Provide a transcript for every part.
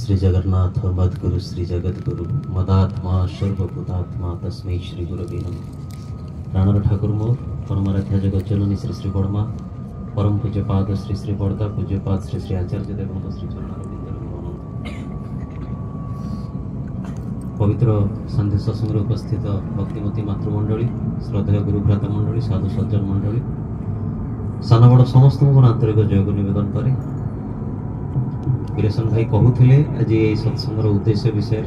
श्री जगन्नाथ मद्गुरु श्री जगद्गुरु मदात्मा सर्वभूतात्मा तस्मै श्री गुरवे नमः। प्राणर ठाकुर मोर परमाराध्या जगत जननी श्री श्री बड़मा परम पूज्य पाद श्री श्री बड़दा पूज्य पाद श्री श्री आचार्य देव श्री चरण पवित्र संध्या सत्संग उपस्थित भक्तिमती मातृमंडली श्रद्धेय गुरुभ्राता मंडली साधु सज्जन मंडली सान बड़ समस्त आंतरिक जयग निवेदन करे। वीरेशन भाई कहूले आज ये सत्संगर उद्देश्य विषय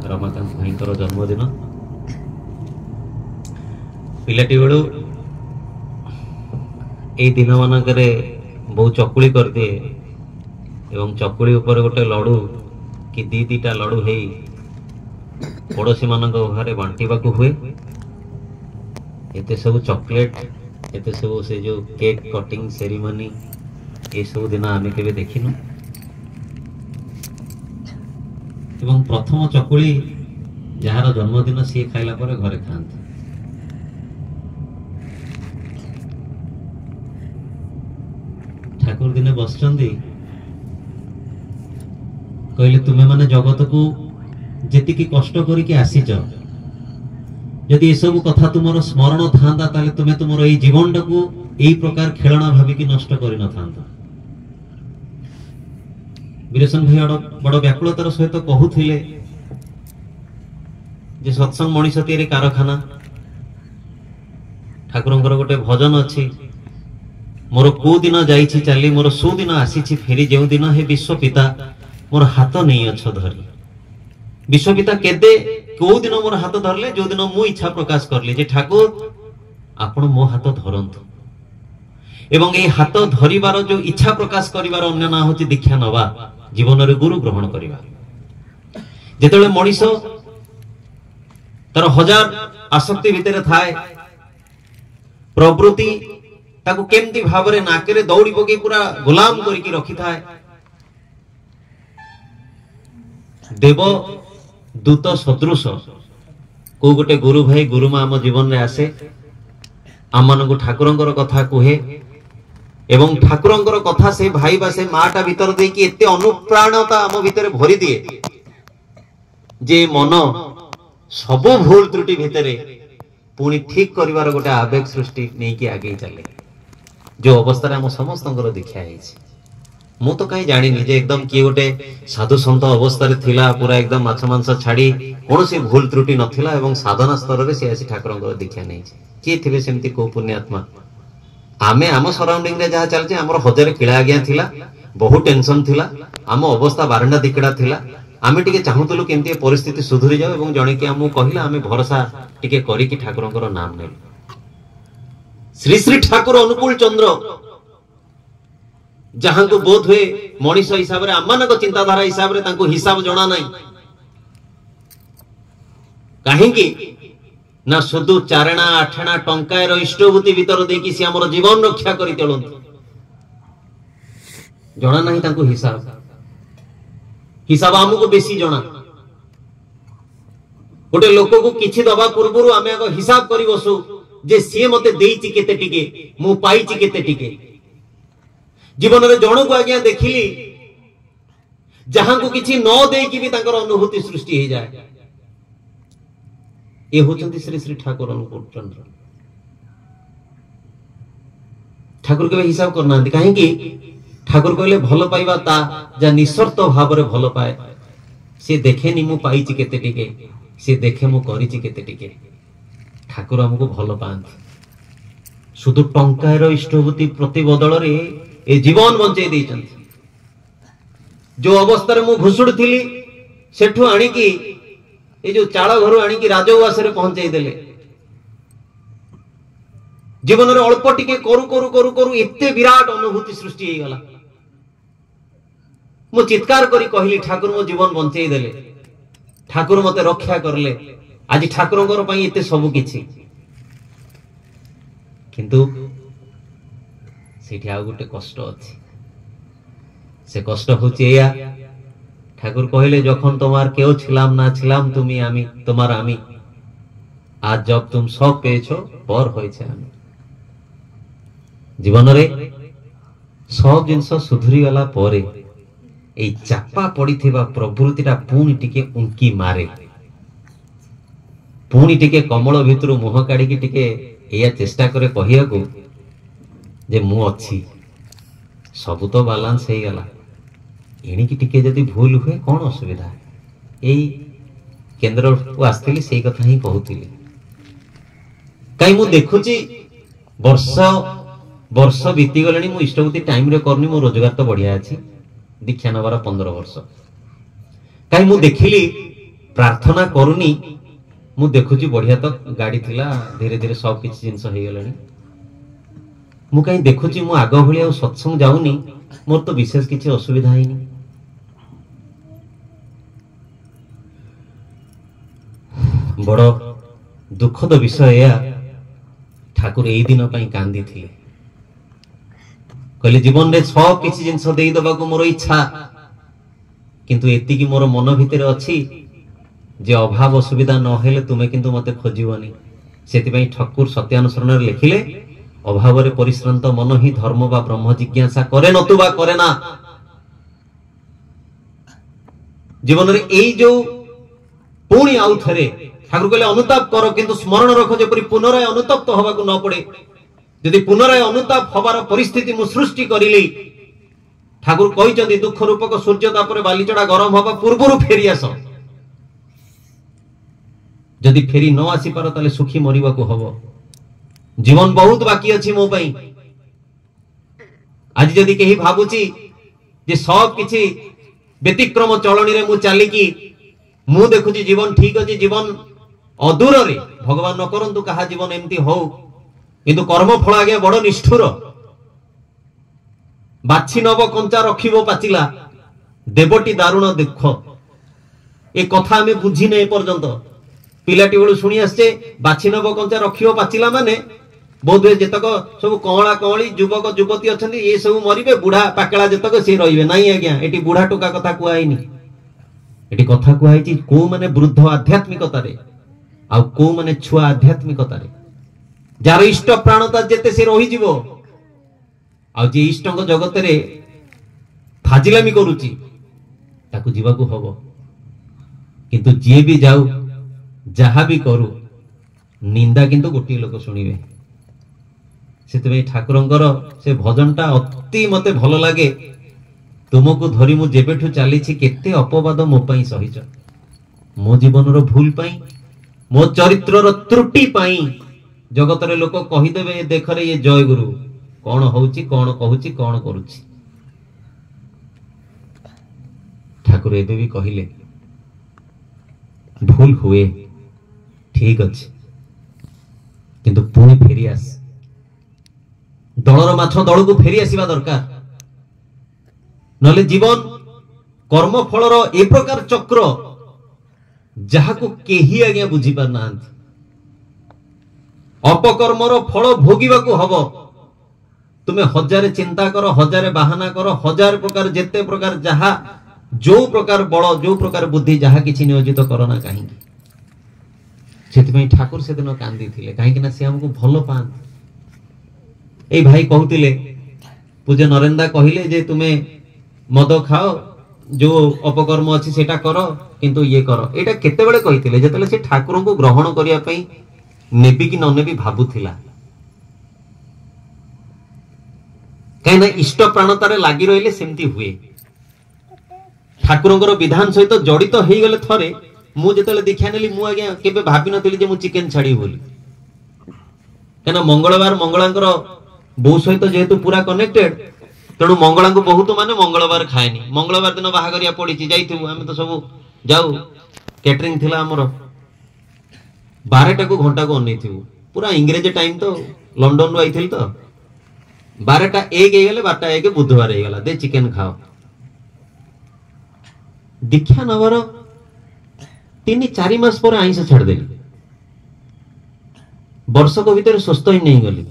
रमाकांत भाई जन्मदिन पिलाटी बेलू ये दिन मानक बहुत चकुली कर दिए एवं चकुली उपर गोटे लड़ू कि दीटा लड़ू है पड़ोशी मान घरे बांटवाक हुए एते सब चॉकलेट एते सब से जो केक कटिंग सेरिमनी ये सब दिन आम के देखिनु एवं प्रथम चकुली जार जन्मदिन सी खाइला पर घरे खाते ठाकुर दिने बस कहले तुम्हें माने जगत को जेतिकी कष्ट करके आसीच जदि ये सब कथा तुम स्मरण था तुम्हें तुम ये जीवन को यही प्रकार खेलना भाविक नष्ट कर न। वीरेशन भाई बड़ व्याकुलतार सहित कहूले जे सत्संग मनीष तीर कारखाना ठाकुर गोटे भजन अच्छी मोर को दिन जाइछि चली मोर सुदिन आसी फेरी जो दिन हे विश्व पिता मोर हाथ नहीं अच्छ धरी विश्व पिता केदे को दिन मोर हाथ धरले जो दिन मु इच्छा प्रकाश करली जे ठाकुर आपण मो हाथ धरंतु एवं ये हाथ धरिबार जो इच्छा प्रकाश करिवार अन्य ना होची दीक्षा नवा जीवन रे गुरु ग्रहण करिवा। जेतेबेले मनीष तार हजार आसक्ति भितर थाए प्रवृत्ति ताकू केमती भावरे नाकेरे दौड़ी पकई पूरा गुलाम करके रखी थाए देव दूत सदृश को गोटे गुरु भाई गुरुमा आम जीवन में आसे आम मान ठाकुर कथा कहे एवं ठाकुर कथा से भाई बा से माटा भीतर देकी एते अनुप्राणता आम भीतर भरी दिए जे मन सब भूल त्रुटि भितर पुणी ठीक करिवार गोटे आवेग सृष्टि नहीं कि आगे चले जो अवस्था आम समस्त दीक्षा है मु तो कहीं जानी जे एकदम किए गोटे साधु सन्त अवस्था थिला पूरा एकदम माछ मांस छाड़ी कौन सी भूल त्रुटि नथिला एवं साधना स्तर रे से आसी ठाकुर दीक्षा नहीं किए थे सेमती को पुण्यात्मा आमे आम सराउंडिंग रे जहाँ चलছে हमर हजार किला आज्ञा थिला बहुत टेंशन थिला आम अवस्था बारंडा दिकड़ा थिला आमे टिके चाहूतलु केमती परिस्थिति सुधरी जाओ एवं जणे कि हमु कहिला आमे भरोसा टिके करी कि ठाकुरंकर नाम ने श्री श्री ठाकुर अनुकूल चंद्र जहां को बोध हुए मनीष हिसाब रे आमान को चिंताधारा हिसाब रे तांको हिसाब जणा नाही काहे कि ना सुदु चारणा आठणा टंकाएर इष्टभूति भीतर देकी से हमर जीवन रक्षा करी चलंत जणा नाही तांको हिसाब हमको बेसी जणा गोटे लोक को किछि दबा पूर्वरु आमे आगो हिसाब करी बसु जे सी मते देइछि केते टिके मु पाइछि केते टिके जीवन रे जण को आज्ञा देखिली जहां को किछि न देकी भी तांकर अनुभूति सृष्टि हो जाए ये होचंती श्री श्री ठाकुर अनुकूल चंद्र ठाकुर के हिसाब करना कहीं कि ठाकुर कहले भल पाइबा ता जा निस्वार्थ भाव रे भल पाए से देखेनी मु पाइछि केते टिके से देखे मु करिछि केते टिके ठाकुर हमको भल पांत शुद्ध टंकार इष्टभूति प्रति बदल रे ए जीवन बंचे देइछंती जो अवस्था रे मु घुसुड़ थिली सेठु आनी की ए जो चाळ घर आनी की राजउवास रे पहुंचाई देले जीवन रे अल्प टिके करू करू करू करू एते विराट अनुभूति सृष्टि हे गला मु चित्कार करी कहली ठाकुर मो जीवन बंचाई देले ठाकुर मते रक्षा करले आज ठाकुरंकर पई एते सब किछि किंतु सेठी आ गोटे कष्ट अछि से कष्ट होछि या ठाकुर कहले जखन तुम्हार केउ छिलाम ना छिलाम तुमी आमी तुम्हार आमी आज जब तुम सब पेয়েছো पर होइছে आमी जीवन रे सब जिनस सुधरी गला परे এই ଚାପା ପଡିଥିବା ପ୍ରବୃତ୍ତିଟା ପୁଣି ଟିକେ ଉଙ୍କି ମାରେ, ପୁଣି ଟିକେ କମଳ ଭିତରୁ ମୁହଁ କାଢିକି ଟିକେ ଏଇଆ ଚେଷ୍ଟା କରେ କହିବାକୁ ଯେ ମୁଁ ଅଛି, ସବୁ ତ ବାଲାନ୍ସ ହେଇଗଲା, ଏଣିକି ଟିକେ ଯଦି ଭୁଲ ହୁଏ କଣ ଅସୁବିଧା। ଏଇ କେନ୍ଦ୍ରକୁ ଆସିଥିଲି ସେଇ କଥା ହିଁ କହୁଥିଲି। କାହିଁ ମୁଁ ଦେଖୁଛି ବର୍ଷ ବର୍ଷ ବିତିଗଲେଣି, ମୁଁ ଇଷ୍ଟବୃତ୍ତି ଟାଇମରେ କରୁନି, ମୋ ରୋଜଗାର ତ ବଢିଆ ଅଛି, ଦୀକ୍ଷା ନେବାର 15 ବର୍ଷ। କାହିଁ ମୁଁ ଦେଖିଲି ପ୍ରାର୍ଥନା କରୁନି, ମୁଁ ଦେଖୁଛି ବଢିଆ ତ ଗାଡି ଥିଲା, ଧୀରେ ଧୀରେ ସବୁ କିଛି ଜିନିଷ ହେଇଗଲାଣି। ମୁଁ କାହିଁ ଦେଖୁଛି ମୁଁ ଆଗ ଭଳି ଆଉ ସତ୍ସଙ୍ଗ ଯାଉନି, ମୋର ତ ବିଶେଷ କିଛି ଅସୁବିଧା ହେଇନି। ବଡ ଦୁଃଖଦ ବିଷୟ ଏହା, ଠାକୁର ଏଇ ଦିନ ପାଇଁ କାନ୍ଦିଥିଲେ। କହିଲେ ଜୀବନରେ ସବୁ କିଛି ଜିନିଷ ଦେଇଦେବାକୁ ମୋର ଇଚ୍ଛା, କିନ୍ତୁ ଏତିକି ମୋର ମନ ଭିତରେ ଅଛି ଯେ ଅଭାବ ଅସୁବିଧା ନହେଲେ ତୁମେ କିନ୍ତୁ ମତେ ଖୋଜିବନି। ସେଥିପାଇଁ ଠାକୁର ସତ୍ୟାନୁସରଣରେ ଲେଖିଲେ, ଅଭାବରେ ପରିଶ୍ରାନ୍ତ ମନ ହିଁ ଧର୍ମ ବା ବ୍ରହ୍ମ ଜିଜ୍ଞାସା କରେ ନତୁବା କରେ ନା। ଜୀବନରେ ଏଇ ଯୋଉ ପୁଣି ଆଉ ଥରେ ଠାକୁର କହିଲେ ଅନୁତାପ କର, କିନ୍ତୁ ସ୍ମରଣ ରଖ ଯେପରି ପୁନରାୟ ଅନୁତପ୍ତ ହବାକୁ ନ ପଡେ। ଯଦି ପୁନରାୟ ଅନୁତାପ ହବାର ପରିସ୍ଥିତି ମୁଁ ସୃଷ୍ଟି କରିଲି, ଠାକୁର କହିଛନ୍ତି ଦୁଃଖ ରୂପକ ସୂର୍ଯ୍ୟ ତାପରେ ବାଲିଚଡା ଗରମ ହବା ପୂର୍ବରୁ ଫେରି ଆସ। ଯଦି ଫେରି ନ ଆସିପାର ତାହେଲେ ସୁଖୀ ମରିବାକୁ ହବ। ଜୀବନ ବହୁତ ବାକି ଅଛି ମୋ ପାଇଁ। ଆଜି ଯଦି କେହି ଭାବୁଛି ଯେ ସବୁ କିଛି ବ୍ୟତିକ୍ରମ ଚଳଣୀରେ ମୁଁ ଚାଲିକି ମୁଁ ଦେଖୁଛି ଜୀବନ ଠିକ ଅଛି, ଜୀବନ ଅଦୂରରେ, ଭଗବାନ ନ କରନ୍ତୁ କାହା ଜୀବନ ଏମିତି ହଉ, କିନ୍ତୁ କର୍ମଫଳ ଆଜ୍ଞା ବଡ ନିଷ୍ଠୁର। ବାଛି ନବ କଞ୍ଚା ରଖିବ ପାଚିଲା, ଦେବଟି ଦାରୁଣ ଦୁଃଖ। ଏ କଥା ଆମେ ବୁଝିନେ ଏପର୍ଯ୍ୟନ୍ତ। ପିଲାଟି ବେଳୁ ଶୁଣି ଆସିଛେ ବାଛି ନବ କଞ୍ଚା ରଖିବ ପାଚିଲା ମାନେ ବୋଧହୁଏ ଯେତକ ସବୁ କଅଁଳା କଅଁଳି ଯୁବକ ଯୁବତୀ ଅଛନ୍ତି ଏ ସବୁ ମରିବେ, ବୁଢା ପାକଳା ଯେତକ ସେ ରହିବେ। ନାଇଁ ଆଜ୍ଞା, ଏଠି ବୁଢା ଟୋକା କଥା କୁହାହେଇନି। ଏଠି କଥା କୁହାହେଇଛି କୋଉମାନେ ବୃଦ୍ଧ ଆଧ୍ୟାତ୍ମିକତାରେ ଆଉ କୋଉମାନେ ଛୁଆ ଆଧ୍ୟାତ୍ମିକତାରେ। ଯାହାର ଇଷ୍ଟ ପ୍ରାଣତା ଯେତେ ସେ ରହିଯିବ, ଆଉ ଯିଏ ଇଷ୍ଟଙ୍କ ଜଗତରେ ଫାଜିଲାମି କରୁଛି ତାକୁ ଯିବାକୁ ହବ। କିନ୍ତୁ ଯିଏ ବି ଯାଉ, ଯାହା ବି କରୁ, ନିନ୍ଦା କିନ୍ତୁ ଗୋଟିଏ ଲୋକ ଶୁଣିବେ। ସେଥିପାଇଁ ଠାକୁରଙ୍କର ସେ ଭଜନଟା ଅତି ମତେ ଭଲ ଲାଗେ। ତୁମକୁ ଧରି ମୁଁ ଯେବେଠୁ ଚାଲିଛି କେତେ ଅପବାଦ ମୋ ପାଇଁ ସହିଛ, ମୋ ଜୀବନର ଭୁଲ ପାଇଁ, ମୋ ଚରିତ୍ରର ତ୍ରୁଟି ପାଇଁ। ଜଗତରେ ଲୋକ କହିଦେବେ ଏ ଦେଖରେ ଇଏ ଜୟଗୁରୁ କଣ ହଉଛି, କଣ କହୁଛି, କଣ କରୁଛି। ଠାକୁର ଏବେ ବି କହିଲେ ଭୁଲ ହୁଏ, ଠିକ ଅଛି, କିନ୍ତୁ ପୁଣି ଫେରି ଆସ। ଦଳର ମାଛ ଦଳକୁ ଫେରି ଆସିବା ଦରକାର, ନହେଲେ ଜୀବନ କର୍ମଫଳର ଏ ପ୍ରକାର ଚକ୍ର ଯାହାକୁ କେହି ଆଜ୍ଞା ବୁଝି ପାରୁନାହାନ୍ତି। ଅପକର୍ମର ଫଳ ଭୋଗିବାକୁ ହବ। ତୁମେ ହଜାରେ ଚିନ୍ତା କର, ହଜାରେ ବାହାନା କର, ହଜାର ପ୍ରକାର ଯେତେ ପ୍ରକାର ଯାହା ଯୋଉ ପ୍ରକାର ବଳ, ଯୋଉ ପ୍ରକାର ବୁଦ୍ଧି ଯାହା କିଛି ନିୟୋଜିତ କର ନା କାହିଁକି। ସେଥିପାଇଁ ଠାକୁର ସେଦିନ କାନ୍ଦିଥିଲେ, କାହିଁକି ନା ସେ ଆମକୁ ଭଲ ପାଆନ୍ତି। ଏଇ ଭାଇ କହୁଥିଲେ, ପୂଜ୍ୟ ନରେନ୍ଦା କହିଲେ ଯେ ତୁମେ ମଦ ଖାଅ, ଯୋଉ ଅପକର୍ମ ଅଛି ସେଟା କର, କିନ୍ତୁ ଇଏ କର। ଏଇଟା କେତେବେଳେ କହିଥିଲେ? ଯେତେବେଳେ ସେ ଠାକୁରଙ୍କୁ ଗ୍ରହଣ କରିବା ପାଇଁ ନେବି କି ନ ନେବି ଭାବୁଥିଲା। କାହିଁକି ନା ଇଷ୍ଟ ପ୍ରାଣତାରେ ଲାଗି ରହିଲେ ସେମିତି ହୁଏ। ଠାକୁରଙ୍କର ବିଧାନ ସହିତ ଜଡିତ ହେଇଗଲେ ଥରେ, ମୁଁ ଯେତେବେଳେ ଦୀକ୍ଷା ନେଲି ମୁଁ ଆଜ୍ଞା କେବେ ଭାବିନଥିଲି ଯେ ମୁଁ ଚିକେନ ଛାଡିବି ବୋଲି। କାହିଁକିନା ମଙ୍ଗଳବାର ମଙ୍ଗଳାଙ୍କର ବୋଉ ସହିତ ଯେହେତୁ ପୁରା କନେକ୍ଟେଡ, ତେଣୁ ମଙ୍ଗଳାଙ୍କୁ ବହୁତ ମାନେ ମଙ୍ଗଳବାର ଖାଏନି। ମଙ୍ଗଳବାର ଦିନ ବାହାଘରିଆ ପଡିଛି, ଯାଇଥିବୁ ଆମେ ତ ସବୁ ଯାଉ, କ୍ୟାଟରିଂ ଥିଲା ଆମର, 12ଟାକୁ ଘଣ୍ଟାକୁ ଅନେଇଥିବୁ। ପୁରା ଇଂରେଜ ଟାଇମ ତ, ଲଣ୍ଡନରୁ ଆଇଥିଲି ତ, 12ଟା 1 ହେଇଗଲେ 12ଟା 1 ବୁଧବାର ହେଇଗଲା, ଦେ ଚିକେନ ଖାଅ। ଦୀକ୍ଷା ନେବାର 3-4 ମାସ ପରେ ଆଇଁଷ ଛାଡ଼ିଦେଲି। ବର୍ଷକ ଭିତରେ ସୁସ୍ଥ ହିଁ ନେଇଗଲି।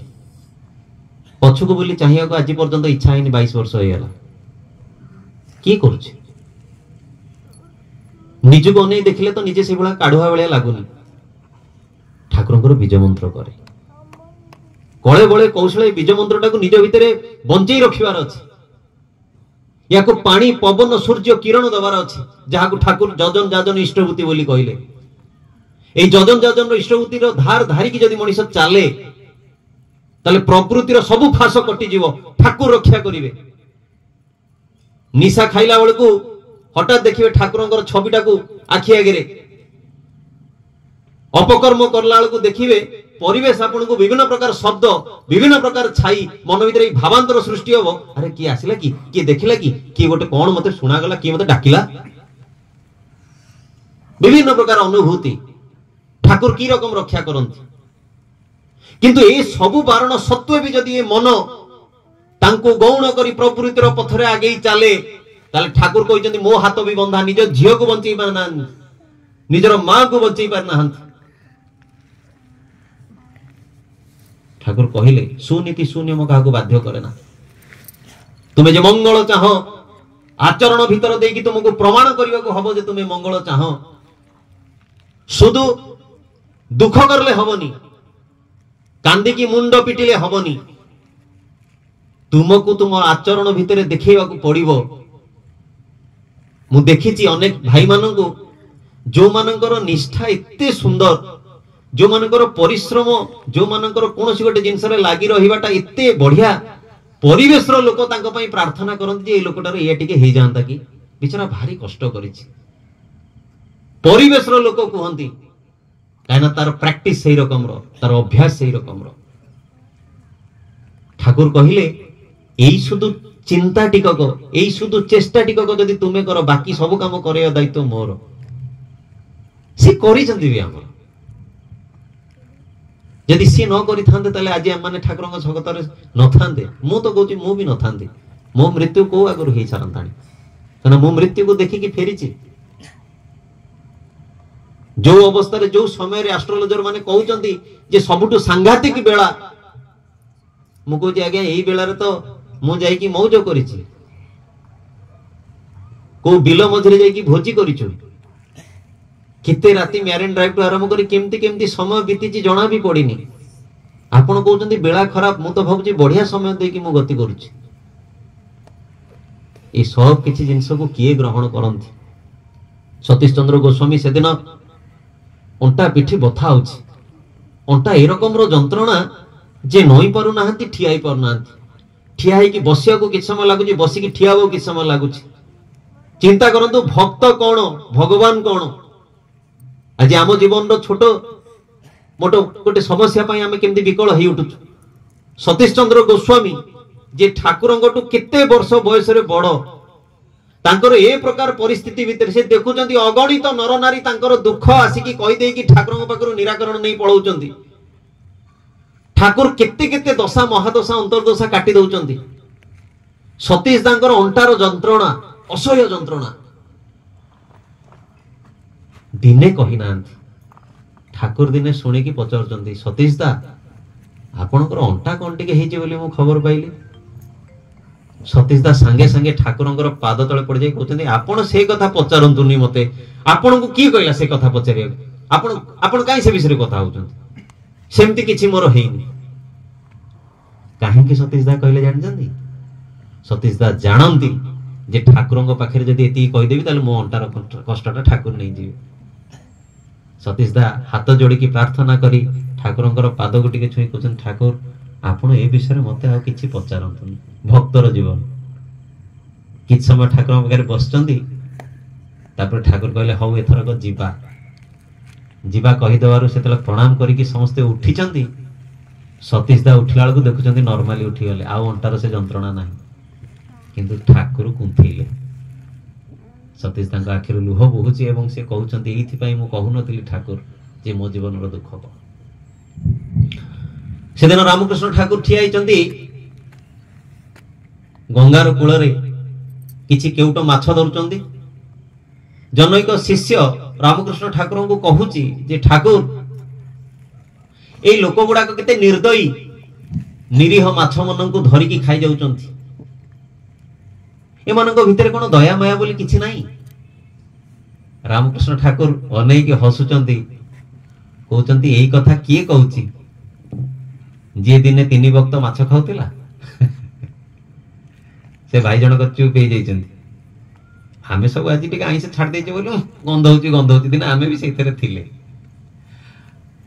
ପଛକୁ ବୁଲି ଚାହିଁବାକୁ ଆଜି ପର୍ଯ୍ୟନ୍ତ ଇଚ୍ଛା ହେଇନି। 22 ବର୍ଷ ହେଇଗଲା। କିଏ କରୁଛି? ନିଜକୁ ଅନେଇ ଦେଖିଲେ ତ ନିଜେ ସେଇଭଳିଆ କାଢୁଆ ଭଳିଆ ଲାଗୁନି। ଠାକୁରଙ୍କର ବୀଜ ମନ୍ତ୍ର କରେ, କଳେ ବଳେ କୌଶଳେ ବୀଜ ମନ୍ତ୍ରଟାକୁ ନିଜ ଭିତରେ ବଞ୍ଚେଇ ରଖିବାର ଅଛି। या पानी पवन सूर्य किरण दबार अच्छे जहाँ ठाकुर जजन जाजन इष्टभूति बोली कहले এই যজন যজন ইষ্টভূতির ধার ধারিকি যদি মনিষ চালে তাহলে প্রকৃতির সবু ফাঁস কটিଯିବ ঠাকুর রক্ষা করিবে। নিশা খাইলা বেলকু হঠাৎ দেখিবে ঠাকুরঙ্কর ছবিটাকু আখি আগেরে, অপকর্ম করলা বেলকু দেখিবে পরিবেশ আপনাকে বিভিন্ন প্রকার শব্দ বিভিন্ন প্রকার ছাই মন ভিতরে ভাবান্তর সৃষ্টি হব। আরে কি আসিলা কি কি দেখিলা কি গোটে কোন মতে শুনাগলা কি মতে ডাকিলা, বিভিন্ন প্রকার অনুভূতি ঠাকুর কি রকম রক্ষা করନ୍ତି। কিন্তু এই সবু বারণ সত্ত্বে भी যদি মন তাঙ্কু গৌণ করি প্রবৃত্তির পথরে আগেই চালে তাহলে ঠাকুর কইছেন মো হাত বি বন্ধা নিজ ঝিওকু বঞ্চাই পার না, নিজের মাকে বঞ্চাই পার না। ঠাকুর কহিলে সুনীতি সুনিয়ম কাহাকে বাধ্য করে না। তুমি যে মঙ্গল চাহ আচরণ ভিতর দেইকি তোমাকে প্রমাণ করিবাকু হব যে তুমি মঙ্গল চাহ, শুধু দুঃখ করলে হবনি, কান্দিকি মুন্ড পিটিলে হবনি, তুমকু তোমার আচরণ ভিতরে দেখাইবাকু পড়িব। মু দেখিছি অনেক ভাই মানঙ্কু जो मानकर निष्ठा एते सुंदर, जो मानकर परिश्रम, जो मानकर कोनोसी गोटे जिंस रे लागि रहिबाटा एते बढ़िया परिवेश रो लोक तांको पई प्रार्थना करନ୍ତି जे ए लोकटार ए टिके हे जानता कि बिचारा भारी कष्ट करिछि। परिवेश रो लोक कहନ୍ତି काना तार प्रैक्टिस सही रकम रो, तार अभ्यास सही रकम रो। ठाकुर कहिले एई सुदु चिंता टिकक, एई सुदु चेष्टा टिकक जदि तुमे करो बाकी सब काम करे दायित्व मोर। से करिसंती भी हमर यदि सी न करि थांते तले आज हम माने ठाकुरଙ୍କ जगतरे न थांते। मु तो कहूची मु भी न थांती, मो मृत्यु को आगर हे सारंताणी, कना मो मृत्यु को देखि कि फेरिची। जो अवस्था रे जो समय रे एस्ट्रोलॉजर माने कहउचंती जे सबुटु सांघातिक बेला, मु कहूची आज्ञा एई बेला रे तो मु जाई कि मौज करिची, को बिलो मझरे जाई कि भोजी करिछु, केते राती मैरिन ड्राइव टू आरंभ करी केमती केमती समय बीतीची जना भी पड़िनी। आपण कहउचंती बेला खराब, मु तो भाबुची बढ़िया समय दे कि मु गति करूची। ए सब किछि जिंस को किए ग्रहण करंती। सतीश चंद्र गोस्वामी से दिन अंटा पिठी बथा होची, अंटा ए रकम रो जंत्रणा जे नई पारु नाहंती, ठियाई पारु नाहंती। ठिया है कि बसिया को किछ समय लागुची, बसी कि ठिया हो किछ समय लागुची। चिंता करंतु भक्त कोन भगवान कोन। आज आम जीवन रो छोट मोटो गोटे समस्या पई आमे केमती विकल हेई उठुछु। सतीश चंद्र गोस्वामी जे ठाकुरंगटु केते वर्ष बयस रे बड़, तांकर ए प्रकार परिस्थिति भीतर से देखुचंती अगणित नर नारी तांकर दुख आसिकी कहि देई कि ठाकुरंग पाखरु निराकरण नै पळौचंती। ठाकुर केते केते दशा महादशा अंतरदशा काटी दउचंती। सतीश तांकर अंटार जंत्रणा असह्य जंत्रणा दिने कही नांती। ठाकुर दिने शुणी कि पचारुचंती सतीश दा आपणकर अंटा कोन टिके हेची बोली मु खबर पाइली। सतीश दा संगे संगे ठाकुरंकर पाद तळे पड़ जाई कहउचंती आपण से कथा पचारंतुनी मते, आपण को की कहला से कथा पचारिया, आपण आपण काई से विषय कथा होचंती, सेमती किछि मोर हेइनी। काहे कि सतीश दा कहले जानजंती, सतीश दा जानंती जे ठाकुरंग पाखरे जदि एती कहि देबी ताले मो अंटार कष्टटा ठाकुर नै जिवे। सतीश दा हाथ जोड़ी की प्रार्थना करी ठाकुरंकर पाद को टिके छुई कहउचन ठाकुर आपण ए विषय मते आ किछि पचारंतुनी, भक्तर जीवन। किछ समय ठाकुर पाखरे बसचंती, तापर ठाकुर कहले हौ एथरक जीवा जीवा कहि देवारु सेतले प्रणाम करी कि समस्त उठिचंती। सतीश दा उठिला बेलकु देखुचंती नॉर्मली उठी गले, आ अंटार से जंत्रणा नाही, किंतु ठाकुर कुंथेइले। सतीश तांका आखिर लुह बहुची एवं से कहउचंती एथि पई मु कहु नथिली ठाकुर जे मो जीवन रो दुख को। सेदिन रामकृष्ण ठाकुर ठियाइचंती गंगार कूल रे, किछि केउटो माछ धरुचंती। जनैक शिष्य रामकृष्ण ठाकुर को कहूची जे ठाकुर ए लोक गुडा केते निर्दयी निरीह माछ मन को धरी की खाई जाउचंती, एमानक भितर कोन दया माया बोली किछि नाही। रामकृष्ण ठाकुर अनेक हसुचंती, कहउचंती एई कथा किए कहउची, जे दिने 3 वक्त माछ खाउतिला से भाई जनक चुप हो जाइछन आमे सब आज टिके आइसे छाड़ देइछे बोलो गंध होची दिन आमे भी सेइतरे थिले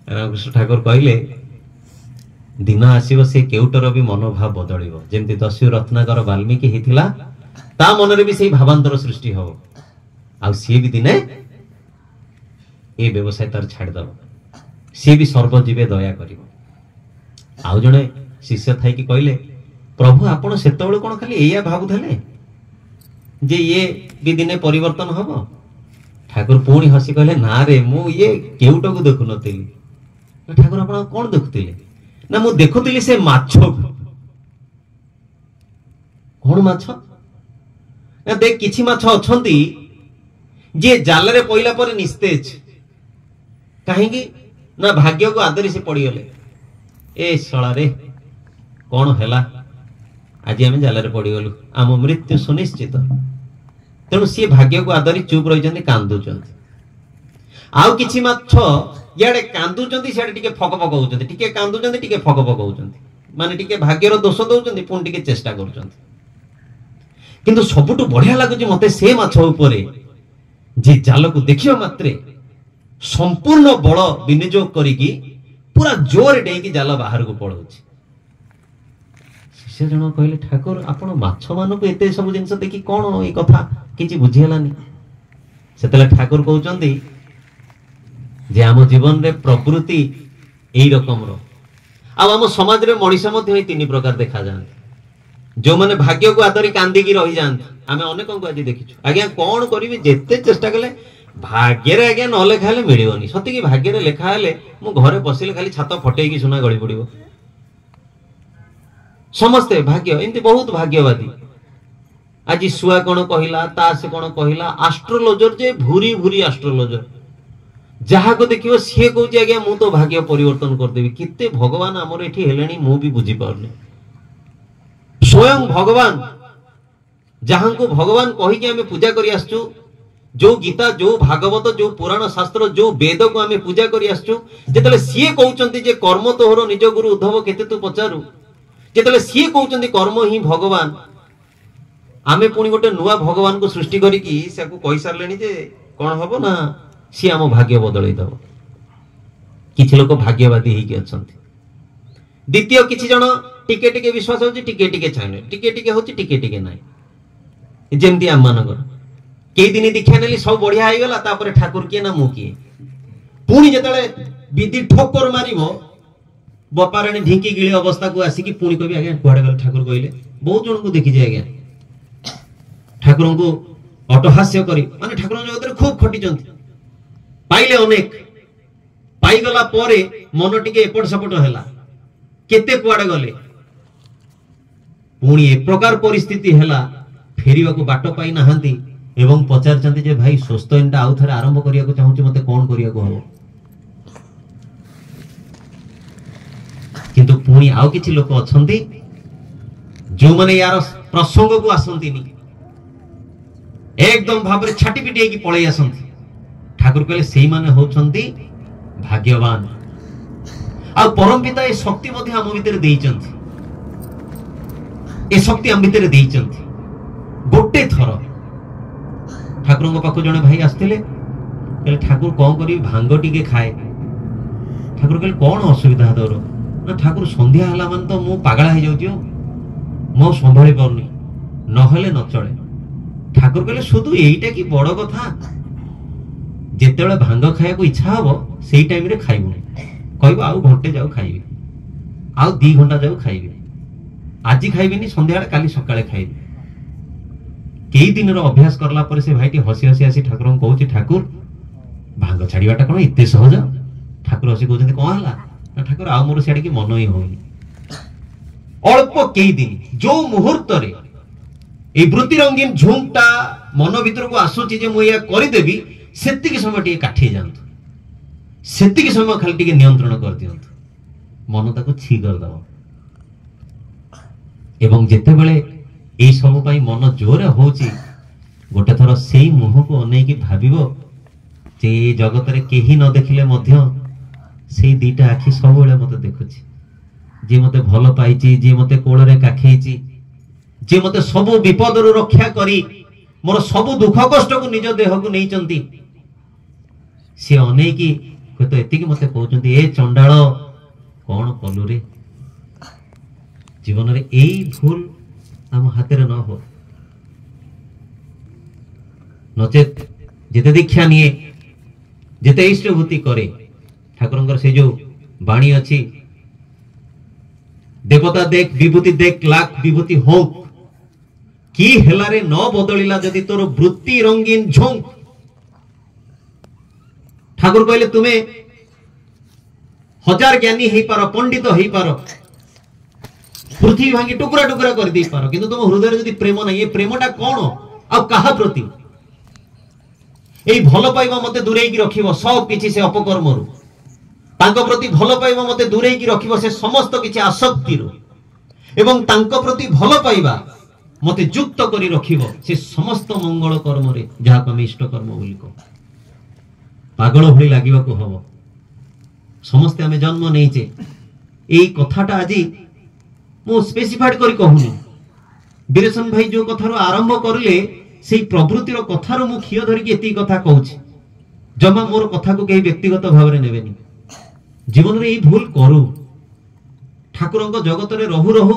रामकृष्ण ठाकुर कहले दिन आसीबो से केउटर भी मनोभाव बदलिबो जेमति दस्यु रत्नाकर वाल्मीकि हिथिला ता मनरे भी सेई भावांतर सृष्टि हो आ सी भी दिने ए व्यवसाय तार छाड़ दब सी भी सर्वजीवे दया करिवो आउ जणे शिष्य थाई कि कहले प्रभु आपण सेतबेले कोन खाली एया भाबुथले जे ये भी दिने परिवर्तन हबो ठाकुर पुणी हसी कहले ना रे मु ये केउटो को देखु नथिली ठाकुर आपण कोन देखुतिले ना मु देखुतिली से माछो कोन माछो ना देख किछि माछो अछंती जे जाल रे पइला पर निस्तेज काहेकि ना भाग्य को आदरी से पड़ी गले ए सळा रे कोन हैला आज आम जाल पड़ गलु आम मृत्यु सुनिश्चित तेणु सी भाग्य को आदरी चुप रही कांदुंट आउ कि माछ इे कांदुंट सियाड़े फक पकाउं टे कांदुंट टे फक पकाउं माने टिके भाग्यर दोष दौरान पुणी टे चेष्टा कर सबुठ बढ़िया लगुच मत से माछ उपरे जे जाल को देखियो मात्रे संपूर्ण बल विनियोग करिकी पूरा जोर डेकी जाल बाहर को पड़ाउछि शिष्य जन कहले ठाकुर आपण माछ मानक एते सब जिंस देखि कोन ए कथा किछि बुझी हलानी सेतले ठाकुर कहउचंदी जे आम जीवन रे प्रकृति एई रकम रो आ आम समाज रे मनीष मध्ये तीन प्रकार देखा जांत जो माने भाग्य को आदरी कांदी की रही जांत आमे अनेक को आज देखिछु आज्ञा कोन करिवि जेते चेष्टा कले भाग्य रे आज्ञा न लेखा ले मिलिवनी सती की भाग्य रे लेखा ले मु घरे बसिले खाली छात फटेई की सुना गळी पड़िबो समस्ते भाग्य एमती बहुत भाग्यवादी आज सुआ कौन कहला तास कौन कहला एस्ट्रोलॉजर जे भूरी भूरी एस्ट्रोलॉजर जहा को देखियो सी कहूँ आज्ञा मु तो भाग्य परिवर्तन करदेवी किते भगवान आमर एठी हेलेनी मु भी बुझी पारनी स्वयं भगवान जहां को भगवान कही कि आमे पूजा करी आसचु जो गीता जो भागवत जो पुराण शास्त्र जो वेद को आमे पूजा करी आसचु जेतले सी कहउचंती जे कर्म तोहर निज गुरु उद्धव केते तू पचारू जेतले सी कहउचंती कर्म ही भगवान आमे पुणी गोटे नुआ भगवान को सृष्टि करिकी सेको कहि सारलेनी जे कोन हबो ना सी आम भाग्य बदलै दबो किछि लोक भाग्यवादी हेकि अछंती द्वितीय किछि जण टिके टिके विश्वास होची टिके टिके छाने टिके टिके होची टिके टिके नाही जेमती आम मानकर कई दिन दीक्षा नेली सब बढ़िया हो गला तापर ठाकुर किए ना मु किए पुणी जेतले विधि ठोकर मारिबो बपाराणी ढिंकी गिली अवस्था को आसिकी पुणी कहबी आज्ञा कुआडे गल ठाकुर कहले बहुत जन को देखि जे आज्ञा ठाकुर को अटहास्य करी माने ठाकुर जगत रे खूब खटी जंती पाइले अनेक पाई गला परे मन टिके एपट सपट हैला केते कुआडे गले पुणी एक प्रकार परिस्थिति हैला फेरिबा को बाट पाई नाहंती एवं पचार चंती जे भाई स्वस्थ एंटा आउ थरे आरंभ करिया को चाहूची मते कोन करिया को हबो किंतु पुणी आउ किछि लोक अछंती जो माने यार प्रसंग को आसंतीनी एकदम भाबरे छाटी पिटी की पळै आसंती ठाकुर कहले सेई माने होछंती भाग्यवान आ परम पिता ए शक्ति मध्ये हम भीतर देइचंती ए शक्ति हम भीतर देइचंती गोटे थर ठाकुर को पाखु जने भाई आस्तिले कहले ठाकुर कोन करी भांग टिके खाए ठाकुर कहले कोन असुविधा तोर ना ठाकुर संध्या हला मान तो मु पागला हो जाउतियो मो संभाळी परनी न हेले न चले ठाकुर कहले शुधु एईटा की बड़ कथा जेतेबेले भांग खाया को इच्छा हबो सेई टाइम रे खाइबो कहबो आउ घंटे जाऊ खाइबे आउ 2 घंटा जाऊ खाइबे आजि खाइबेनी संध्या काली सकाळे खाइबे कई दिन रो अभ्यास करला पर से भाईटी हसी हसी आसी ठाकुर को कहउची ठाकुर भांग छाड़ीबाटा कोन इते सहज ठाकुर हसी कहउचंती कोन हला ना ठाकुर आ मोर सियाडी की मन ही होनी अल्प कई दिन जो मुहूर्त रे ए वृत्ति रंगीन झुंटा मन भीतर को आसुची जे मु या करि देबी सेति के समय टिके काठी जानत सेति के समय खाली टिके नियंत्रण कर दियंत मन ताको छी कर दबो एवं जेते बेले ए सब पाई मन जोर होची गोटे थर सेई मुह को अनै की भाबिबो जे जगत रे केही न देखिले मध्य सेई दीटा आखि सब बेले मते देखुची जे मते भलो पाइची जे मते कोळ रे काखेची जे मते सब विपद रु रक्षा करी मोर सब दुख कष्ट को निज देह को नहीं चंती सी अनेकी तो एति मते कहउचंती ए चंडाल कौन कलु रे जीवन रे एई भूल आम हाथ न हो नचेत जेते दीक्षा निये जेते इष्टभूति करे ठाकुर से जो बाणी अच्छी देवता देख विभूति देख लाख विभूति हो कि हेलारे न बदलिला जदि तोर वृत्ति रंगीन झोंक ठाकुर कहले तुम्हें हजार ज्ञानी हे पारो पंडित हे पारो पृथ्वी भांगी टुकड़ा टुकड़ा कर दे पारो किंतु तुम हृदय जदि प्रेम नहीं ये प्रेमटा कौन आ कहा प्रति एई भल पाइबा मते दूरेई की रखिबो सब किछि से अपकर्म रु तांको प्रति भल पाइबा मते दूरेई की रखिबो से समस्त किछि आसक्ति रु एवं तांको प्रति भल पाइबा मते युक्त करी रखिबो से समस्त मंगल कर्म रे जहा को हम इष्ट कर्म बोली को पागल भली लागिबा को हबो समस्त हमें जन्म नैचे एई कथाटा आजी मो स्पेसिफाइड करी कहूनी बीरेशन भाई जो कथारो आरंभ करले से प्रवृत्तिर कथार मु खिय धरिकी एति कथा कहूछि जमा मोर कथा को कहीं व्यक्तिगत भाव में नेबेनी जीवन रे भूल करू ठाकुरंक जगत रे रहु रहु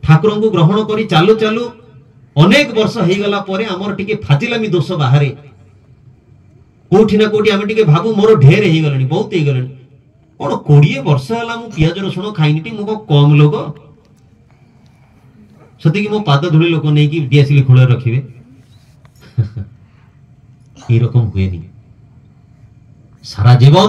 ठाकुरंक ग्रहण करी चालू चालू अनेक वर्ष हे गला परे हमर टिके फाजिलामी दोष बाहरे कोठी ना कोठी हम टिके भाबू मोर ढेर हे गलनी बहुत हे गलनी कोन 20 वर्ष हला मु पियाज रसुण खाइनिटी मु कम लोग सती कि मो पाद धुली लोक नै कि दियासिली खोले रखिबे এই রকম হুয়েনি সারা জীবন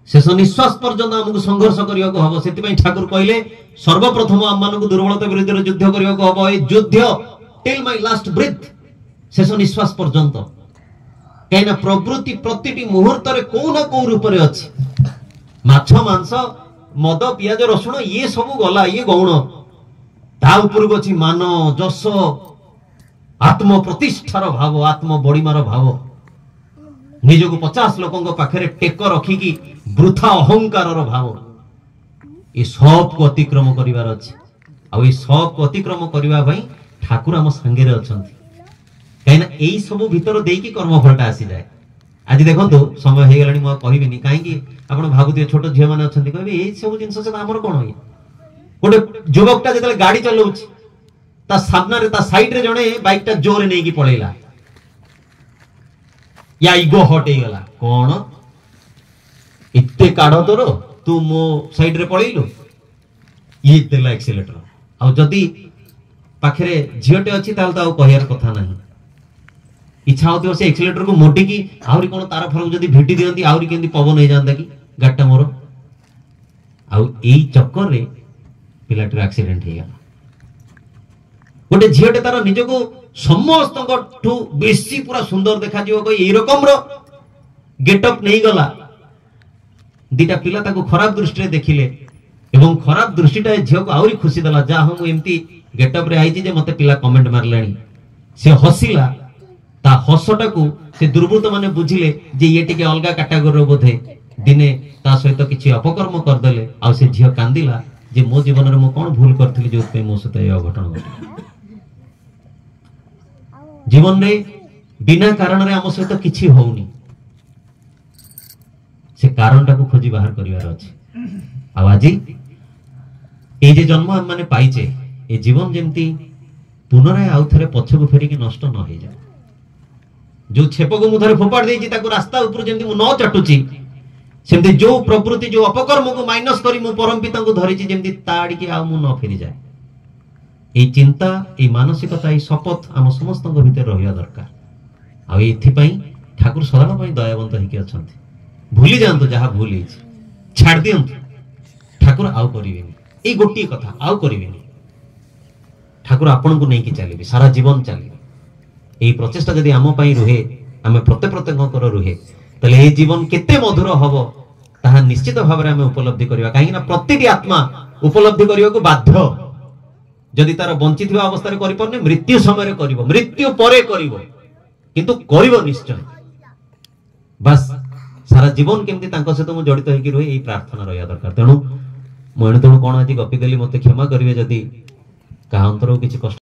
शेष निश्वास पर्यंत आमको संघर्ष करने को हम से ठाकुर कहले सर्वप्रथम आम मान दुर्बलता विरुद्ध युद्ध करने को हम युद्ध टिल माय लास्ट ब्रेथ शेष निश्वास पर्यंत कहीं प्रवृत्ति प्रति मुहूर्त कौ ना कौ रूप से अच्छी माछ मांस मद पियाज रसुण ये सब गला ये गौण ता उपरको अच्छी मान जस आत्म प्रतिष्ठार भाव आत्म बड़ीमार भाव निजको 50 लोकों पाखे टेक रखिकी वृथा अहंकार भाव ये सब को अतिक्रम करिवार अछि आ ये सब को अतिक्रम करिवा भाई ठाकुर आम संगे अच्छा कहीं सब भीतर देकी कर्मफलटा आसी जाए आज देखो समय हो गलानी मुझे कहबिनी कहीं आप भावुए छोट झील मैंने अच्छा कहे ये सब जिन आमर कौन हुए गोटे युवकटा जो गाड़ी चलाऊ ता सामने ता साइड रे जणे बाइक टा जोर नहीं की पळेला या इगो हट हे गला कोन इत्ते काढ तोर तू मो साइड रे पळेलु ये देला एक्सीलेटर आ जदी पाखरे झियोटे अछि ताल ता कहियार कथा नाही इच्छा होतो से एक्सीलेटर को मोटी की आउरी कोन तार फरक जदी भेटी दियंती आउरी केंदी पवन हे जानदा की गाटा मोर आ एई चक्कर रे पिलाटर एक्सीडेंट हे गला गोटे झीटे तार निजको समस्त बेसी पूरा सुंदर देखा रकम गेटअप नहीं गला दीटा पिला ताको खराब दृष्टि देखिले एवं खराब दृष्टिटा झील को आहरी खुशी देला जा हम एमती गेटअप रे आईची जे मते पिला कमेंट मारलानी से हसिला ता हसटा को से दुर्बृत्त माने बुझिले जे ये टिके अलगा कैटेगरी बोधे दिने ता सहित किछि अपकर्म कर देले आ से झील कांदिला जे मो जीवन रे मो कोन भूल करथिली जो पे मो सते अघटन घटिला जीवन रे बिना कारण रे आम सहित किछि होउनी से कारण टाको खोजी बाहर करिवार अछि आ आजी ए जे जन्म हम माने पाइचे ए जीवन जेमती पुनराय आउ थरे पछको फेरी कि नष्ट न हे जाय जो छेपको मु थरे फोपाड़ देछि ताको रास्ता ऊपर जेमती मु न चटुची सेमती जो प्रवृत्ति जो अपकर्म को माइनस करी मु परम पिता को धरिछि जेमती ताड़ी के आ मु न फेरी जाय ए चिंता ए मानसिकता ए शपथ आम समस्त भीतर रहिया दरकार आ एथि ठाकुर सदा दयावंत होइके अछंती भूली जांतो जहा भूल हिच छाड़ दियंतु ठाकुर आउ करिवेनी ए गोटी कथा आउ करिवेनी ठाकुर आपन को नहीं कि चलिबे सारा जीवन चलिबे ए प्रचेष्टा जदी आम पई रुहे आमे प्रत्येक कर रुहे तले ए जीवन केते मधुर हबो ताहा निश्चित भाव में उपलब्धि करबा काहे ना प्रतिटी आत्मा उपलब्धि करिया को बाध्य जदि तार बंची थिबा अवस्था रे करि परने मृत्यु समय रे करिवो मृत्यु परे करिवो किंतु करिवो निश्चय बस सारा जीवन केमती तांको से तो जड़ित होइकी रही प्रार्थना रहा दरकार तेणु मुझे तेणु कौन आज गपी देली मत क्षमा करेंगे जदि क्या अंतर किसी कष्ट